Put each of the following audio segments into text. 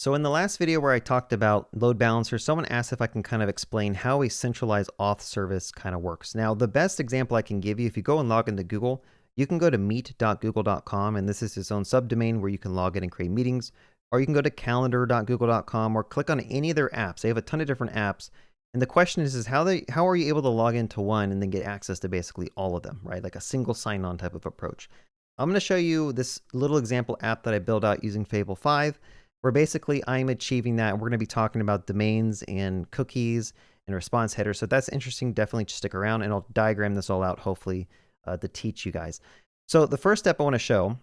So in the last video where I talked about load balancer, someone asked if I can kind of explain how a centralized auth service kind of works. Now, the best example I can give you, if you go and log into Google, you can go to meet.google.com, and this is its own subdomain where you can log in and create meetings, or you can go to calendar.google.com or click on any of their apps. They have a ton of different apps. And the question is how are you able to log into one and then get access to basically all of them, right? Like a single sign-on type of approach. I'm going to show you this little example app that I built out using Fable 5. Where basically I'm achieving that. We're going to be talking about domains and cookies and response headers. So if that's interesting, definitely stick around and I'll diagram this all out, hopefully, to teach you guys. So the first step I want to show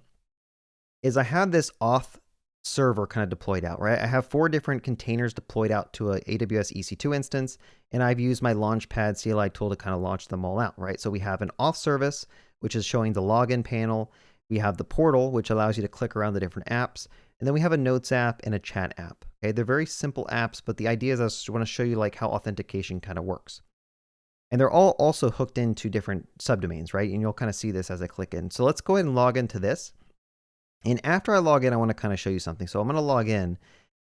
is I have this auth server kind of deployed out, right? I have 4 different containers deployed out to a AWS EC2 instance, and I've used my Launchpad CLI tool to kind of launch them all out, right? So we have an auth service, which is showing the login panel. We have the portal, which allows you to click around the different apps. And then we have a notes app and a chat app. Okay, they're very simple apps, but the idea is I just want to show you like how authentication kind of works. And they're all also hooked into different subdomains, right? And you'll kind of see this as I click in. So let's go ahead and log into this. And after I log in, I want to kind of show you something. So I'm going to log in,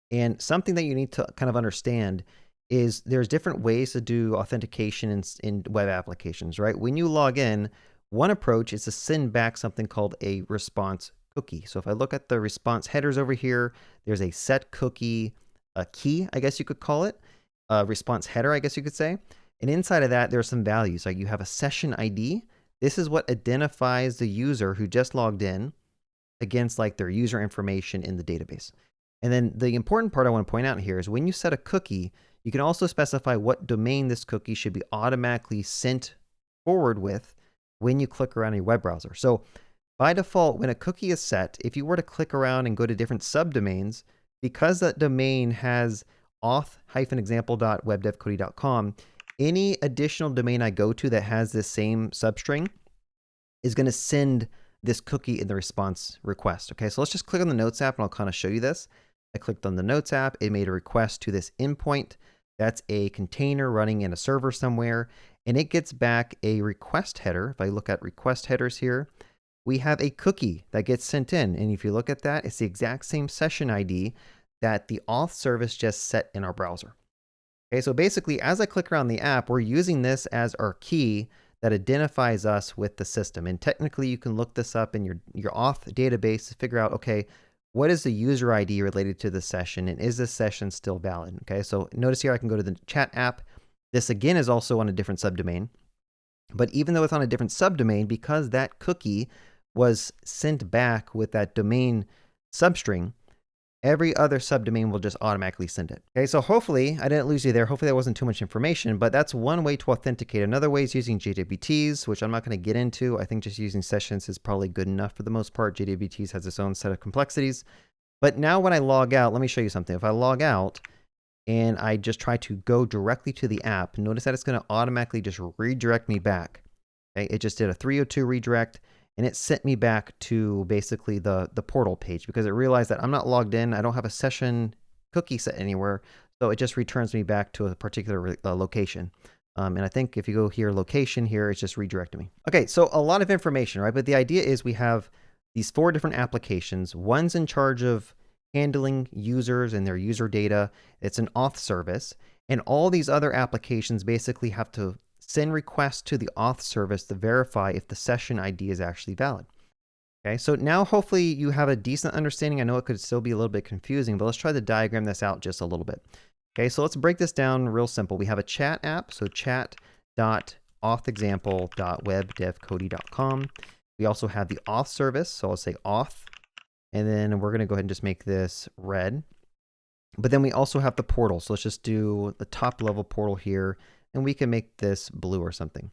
and something that you need to kind of understand is there's different ways to do authentication in web applications, right? When you log in, one approach is to send back something called a response cookie. So if I look at the response headers over here, there's a set cookie, a key, I guess you could call it, a response header, I guess you could say. And inside of that, there's some values. Like you have a session ID. This is what identifies the user who just logged in against like their user information in the database. And then the important part I want to point out here is when you set a cookie, you can also specify what domain this cookie should be automatically sent forward with when you click around your web browser. So by default, when a cookie is set, if you were to click around and go to different subdomains, because that domain has auth-example.webdevcoding.com, any additional domain I go to that has this same substring is going to send this cookie in the response request. Okay, so let's just click on the Notes app and I'll kind of show you this. I clicked on the Notes app. It made a request to this endpoint. That's a container running in a server somewhere, and it gets back a request header. If I look at request headers here, we have a cookie that gets sent in. And if you look at that, it's the exact same session ID that the auth service just set in our browser. Okay, so basically, as I click around the app, we're using this as our key that identifies us with the system. And technically, you can look this up in your auth database to figure out, okay, what is the user ID related to the session? And is this session still valid? Okay, so notice here I can go to the chat app. This again is also on a different subdomain. But even though it's on a different subdomain, because that cookie was sent back with that domain substring, every other subdomain will just automatically send it. Okay, so hopefully I didn't lose you there. Hopefully that wasn't too much information, but that's one way to authenticate. Another way is using JWTs, which I'm not going to get into. I think just using sessions is probably good enough for the most part. JWTs has its own set of complexities. But now when I log out, let me show you something. If I log out and I just try to go directly to the app, notice that it's going to automatically just redirect me back. Okay, it just did a 302 redirect. And it sent me back to basically the portal page because it realized that I'm not logged in. I don't have a session cookie set anywhere. So it just returns me back to a particular location. And I think if you go here, location here, it's just redirecting me. Okay, so a lot of information, right? But the idea is we have these 4 different applications. One's in charge of handling users and their user data. It's an auth service. And all these other applications basically have to send requests to the auth service to verify if the session ID is actually valid. Okay, so now hopefully you have a decent understanding. I know it could still be a little bit confusing, but let's try to diagram this out just a little bit. Okay, so let's break this down real simple. We have a chat app, so chat.authexample.webdevcoding.com. We also have the auth service, so I'll say auth, and then we're going to go ahead and just make this red. But then we also have the portal, so let's just do the top level portal here. And we can make this blue or something.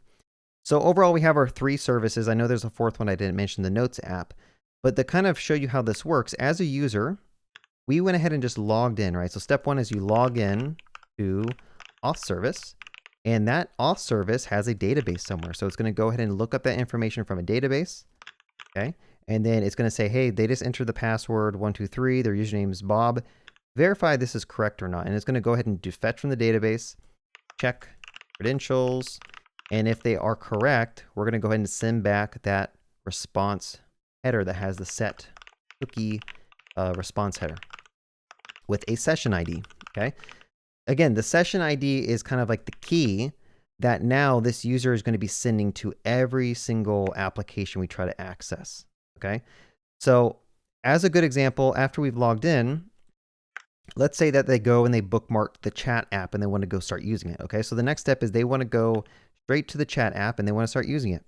So overall, we have our 3 services. I know there's a 4th one I didn't mention, the Notes app. But to kind of show you how this works, as a user, we went ahead and just logged in, right? So step 1 is you log in to auth service. And that auth service has a database somewhere. So it's going to go ahead and look up that information from a database. Okay. And then it's going to say, hey, they just entered the password 123. Their username is Bob. Verify this is correct or not. And it's going to go ahead and do fetch from the database, check credentials, and if they are correct, we're going to go ahead and send back that response header that has the set cookie response header. with a session ID, okay? Again, the session ID is kind of like the key that now this user is going to be sending to every single application we try to access, okay? So as a good example, after we've logged in, let's say that they go and they bookmark the chat app and they want to go start using it, okay? So the next step is they want to go straight to the chat app and they want to start using it.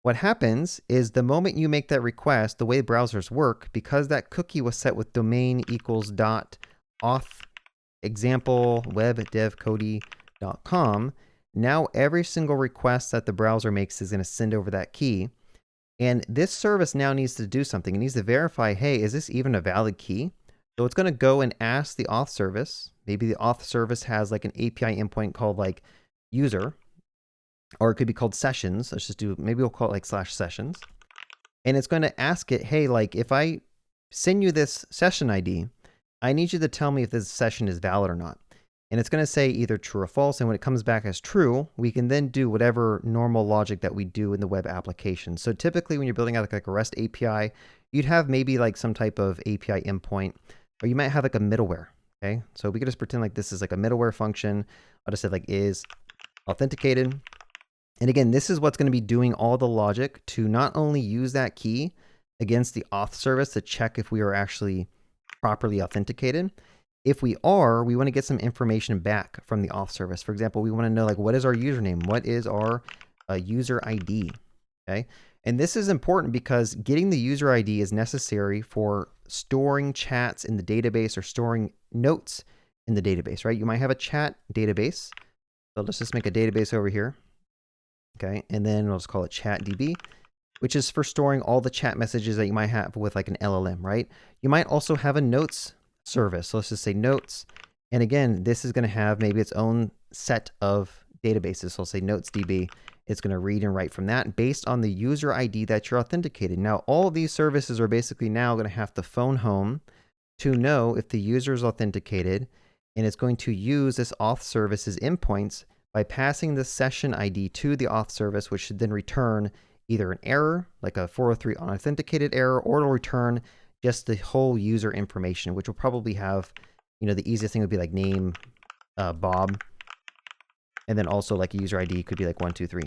What happens is the moment you make that request, the way browsers work, because that cookie was set with domain equals .auth example web.dev.cody.com, now every single request that the browser makes is going to send over that key. And this service now needs to do something. It needs to verify, hey, is this even a valid key? So it's going to go and ask the auth service. Maybe the auth service has like an API endpoint called like user, or it could be called sessions. Let's just do, maybe we'll call it like /sessions. And it's going to ask it, hey, like if I send you this session ID, I need you to tell me if this session is valid or not. And it's going to say either true or false. And when it comes back as true, we can then do whatever normal logic that we do in the web application. So typically when you're building out like a REST API, you'd have maybe like some type of API endpoint, or you might have like a middleware. Okay. So we could just pretend like this is like a middleware function. I'll just say like is authenticated. And again, this is what's going to be doing all the logic to not only use that key against the auth service to check if we are actually properly authenticated. If we are, we want to get some information back from the auth service. For example, we want to know like, what is our username? What is our user ID? Okay. And this is important because getting the user ID is necessary for storing chats in the database or storing notes in the database, right? You might have a chat database. So let's just make a database over here. Okay. And then we'll just call it ChatDB, which is for storing all the chat messages that you might have with like an LLM, right? You might also have a notes service. So let's just say notes. And again, this is going to have maybe its own set of databases. So I'll say notesDB. It's going to read and write from that based on the user ID that you're authenticated. Now, all of these services are basically now going to have to phone home to know if the user is authenticated, and it's going to use this auth service's endpoints by passing the session ID to the auth service, which should then return either an error, like a 403 unauthenticated error, or it'll return just the whole user information, which will probably have, you know, the easiest thing would be like name, Bob, and then also like a user ID could be like 123.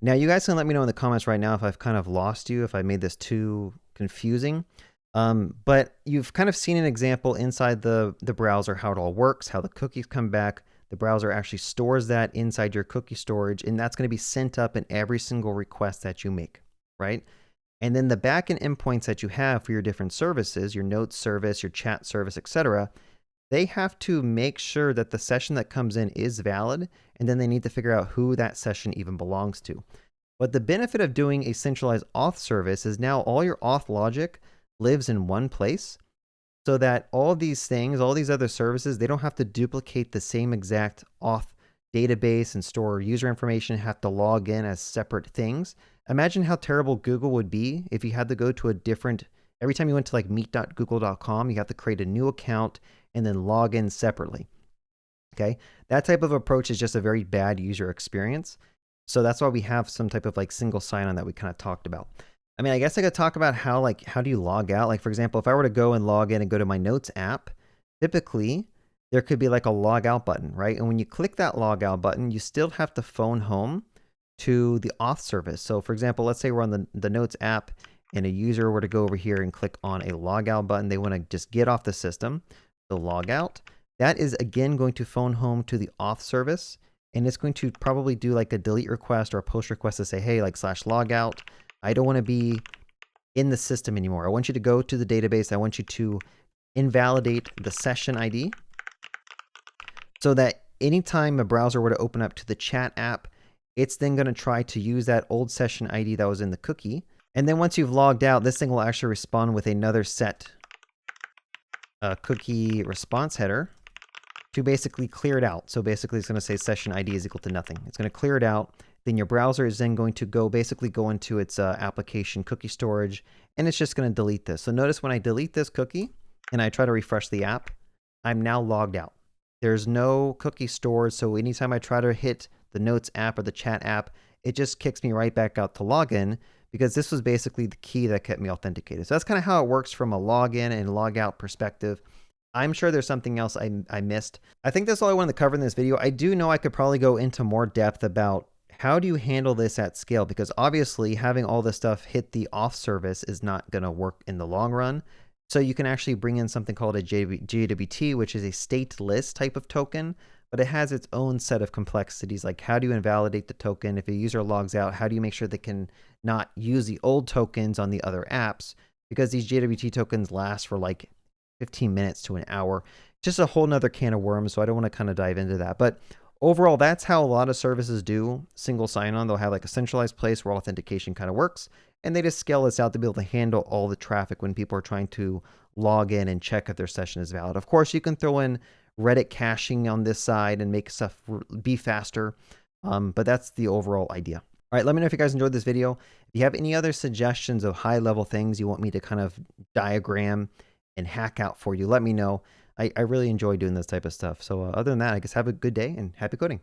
Now you guys can let me know in the comments right now if I've kind of lost you, if I made this too confusing. But you've kind of seen an example inside the browser, how it all works, how the cookies come back. The browser actually stores that inside your cookie storage, and that's going to be sent up in every single request that you make, right? And then the backend endpoints that you have for your different services, your notes service, your chat service, etc., they have to make sure that the session that comes in is valid, and then they need to figure out who that session even belongs to. But the benefit of doing a centralized auth service is now all your auth logic lives in one place, so that all these things, all these other services, they don't have to duplicate the same exact auth database and store user information, have to log in as separate things. Imagine how terrible Google would be if you had to go to a different, every time you went to like meet.google.com, you have to create a new account and then log in separately. Okay. That type of approach is just a very bad user experience. So that's why we have some type of like single sign-on that we kind of talked about. I mean, I guess I could talk about how do you log out? Like, for example, if I were to go and log in and go to my notes app, typically there could be like a log out button, right? And when you click that log out button, you still have to phone home to the auth service. So for example, let's say we're on the notes app and a user were to go over here and click on a log out button. They want to just get off the system, the log out. That is again going to phone home to the auth service. And it's going to probably do like a delete request or a post request to say, hey, like /logout. I don't want to be in the system anymore. I want you to go to the database. I want you to invalidate the session ID so that anytime a browser were to open up to the chat app, it's then going to try to use that old session ID that was in the cookie. And then once you've logged out, this thing will actually respond with another set cookie response header to basically clear it out. So basically it's going to say session ID is equal to nothing. It's going to clear it out. Then your browser is then going to basically go into its application cookie storage, and it's just going to delete this. So notice when I delete this cookie and I try to refresh the app, I'm now logged out. There's no cookie stored. So anytime I try to hit the notes app or the chat app, it just kicks me right back out to login, because this was basically the key that kept me authenticated. So that's kind of how it works from a login and logout perspective. I'm sure there's something else I missed. I think that's all I wanted to cover in this video. I do know I could probably go into more depth about how do you handle this at scale, because obviously having all this stuff hit the auth service is not going to work in the long run. So you can actually bring in something called a JWT, which is a stateless type of token, but it has its own set of complexities. Like, how do you invalidate the token? If a user logs out, how do you make sure they can not use the old tokens on the other apps? Because these JWT tokens last for like 15 minutes to an hour. Just a whole nother can of worms, so I don't want to kind of dive into that. But overall, that's how a lot of services do single sign-on. They'll have like a centralized place where authentication kind of works, and they just scale this out to be able to handle all the traffic when people are trying to log in and check if their session is valid. Of course, you can throw in Reddit caching on this side and make stuff be faster, but that's the overall idea. All right, let me know if you guys enjoyed this video. If you have any other suggestions of high-level things you want me to kind of diagram and hack out for you, let me know. I really enjoy doing this type of stuff. So other than that, I guess have a good day and happy coding.